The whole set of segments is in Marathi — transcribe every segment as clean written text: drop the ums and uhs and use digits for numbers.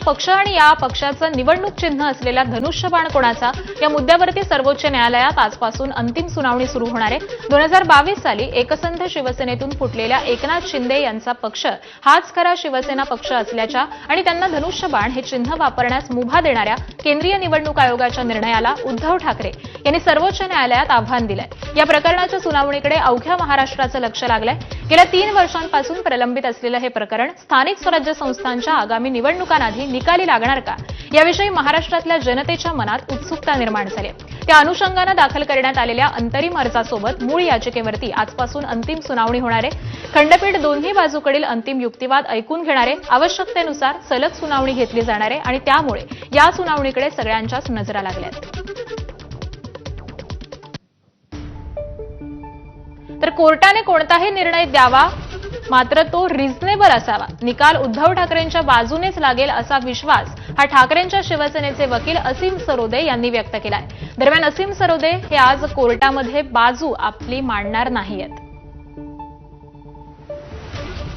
पक्ष आणि या पक्षाचं निवडणूक चिन्ह असलेला धनुष्यबाण कोणाचा या मुद्द्यावरती सर्वोच्च न्यायालयात आजपासून अंतिम सुनावणी सुरू होणार आहे। 2022 साली एकसंध शिवसेनेतून फुटलेल्या एकनाथ शिंदे यांचा पक्ष हाच खरा शिवसेना पक्ष असल्याच्या आणि त्यांना धनुष्यबाण हे चिन्ह वापरण्यास मुभा देणाऱ्या केंद्रीय निवडणूक आयोगाच्या निर्णयाला उद्धव ठाकरे यांनी सर्वोच्च न्यायालयात आव्हान दिलंय। या प्रकरणाच्या सुनावणीकडे अवघ्या महाराष्ट्राचं लक्ष लागलंय। गेल्या 3 वर्षांपासून प्रलंबित असलेलं हे प्रकरण स्थानिक स्वराज्य संस्थांच्या आगामी निवडणुकांआधी निकाली लागणार का याविषयी महाराष्ट्रातल्या जनतेच्या मनात उत्सुकता निर्माण झाली आहे। त्या अनुषंगाने दाखल करण्यात आलेल्या अंतरिम अर्जासोबत मूळ याचिकेवरती आजपासून अंतिम सुनावणी होणार आहे। खंडपीठ दोन्ही बाजूकडील अंतिम युक्तिवाद ऐकून घेणार आहे। आवश्यकतेनुसार सलग सुनावणी घेतली जाणार आहे आणि त्यामुळे या सुनावणीकडे सगळ्यांच्याच नजरा लागल्या आहेत। तर कोर्टाने कोणताही निर्णय द्यावा मात्र तो रिझनेबल असावा, निकाल उद्धव ठाकरेंच्या बाजूनेच लागेल असा विश्वास हा ठाकरेंच्या शिवसेनेचे वकील असीम सरोदे यांनी व्यक्त केलाय। दरम्यान असीम सरोदे हे आज कोर्टामध्ये बाजू आपली मांडणार नाहीयेत।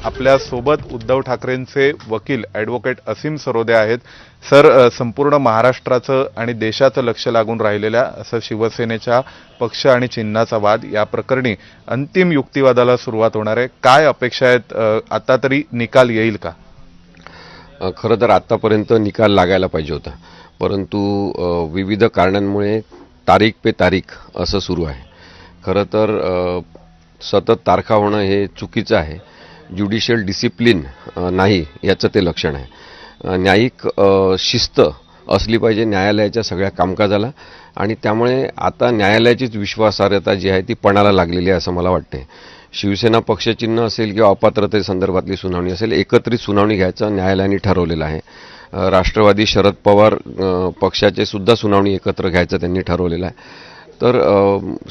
आपल्या सोबत उद्धव ठाकरेंचे वकील ॲडव्होकेट असीम सरोदे आहेत। सर, संपूर्ण महाराष्ट्राचं आणि देशाचं लक्ष लागून राहिलेल्या असं शिवसेनेच्या पक्ष आणि चिन्हाचा वाद या प्रकरणी अंतिम युक्तिवादाला सुरुवात होणार आहे। काय अपेक्षा आहेत? आता तरी निकाल येईल का? खरं तर आतापर्यंत निकाल लागायला पाहिजे होता, परंतु विविध कारणांमुळे तारीख पे तारीख असं सुरू आहे। खरं तर सतत तारखा होणं हे चुकीचं आहे। ज्युडिशियल डिसिप्लिन नाही याचं ते लक्षण आहे। न्यायिक शिस्त असली पाहिजे न्यायालयाच्या सगळ्या कामकाजाला आणि त्यामुळे आता न्यायालयाचीच विश्वासार्हता जी आहे ती पणाला लागलेली आहे असं मला वाटते। शिवसेना पक्षचिन्ह असेल किंवा अपात्रतेसंदर्भातली सुनावणी असेल, एकत्रित सुनावणी घ्यायचं न्यायालयाने ठरवलेलं आहे। राष्ट्रवादी शरद पवार पक्षाचे सुद्धा सुनावणी एकत्र घ्यायचं त्यांनी ठरवलेलं आहे। तर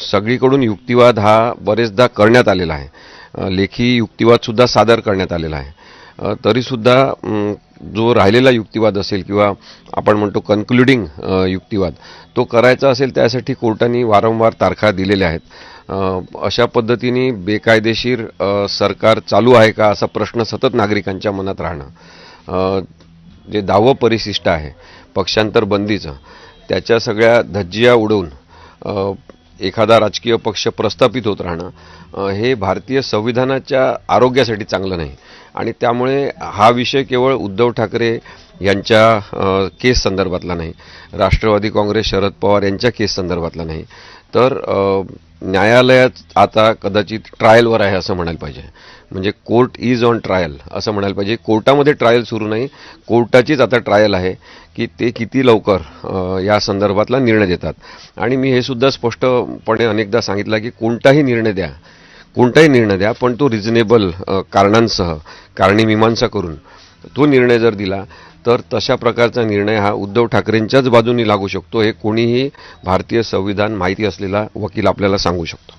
सगळीकडून युक्तिवाद हा बरेचदा करण्यात आलेला आहे, लेखी युक्तिवाद सुद्धा सादर करण्यात आलेला आहे। तरीसुद्धा जो राहिलेला युक्तिवाद असेल किंवा आपण म्हणतो कन्क्लुडिंग युक्तिवाद तो करायचा असेल त्यासाठी कोर्टाने वारंवार तारखा दिलेल्या आहेत। अशा पद्धतीने बेकायदेशीर सरकार चालू आहे का असा प्रश्न सतत नागरिकांच्या मनात राहणं, जे 10वं परिशिष्ट आहे पक्षांतर बंदीचं, त्याच्या सगळ्या धज्जिया उडवून एखादा राजकीय पक्ष प्रस्थापित होत राहणं हे भारतीय संविधानाच्या आरोग्यासाठी चांगलं नाही आणि त्यामुळे हा विषय केवळ उद्धव ठाकरे यांच्या केस संदर्भातला नाही, राष्ट्रवादी काँग्रेस शरद पवार यांच्या केस संदर्भातला नाही, तर न्यायालयात आता कदाचित ट्रायलवर आहे असं म्हणायला पाहिजे। म्हणजे कोर्ट इज ऑन ट्रायल असं म्हणायला पाहिजे। कोर्टामध्ये ट्रायल सुरू नाही, कोर्टाचीच आता ट्रायल आहे की ते किती लवकर या संदर्भातला निर्णय देतात। आणि मी हे सुद्धा स्पष्टपणे अनेकदा सांगितलं की कोणताही निर्णय द्या पण तो रिझनेबल कारणांसह कारणी-मीमांसा करून तो निर्णय जर दिला तर तशा प्रकारचा निर्णय हा उद्धव ठाकरेंच्याच बाजूने लागू शकतो, हे कोणीही भारतीय संविधान माहिती असलेला वकील आपल्याला सांगू शकतो।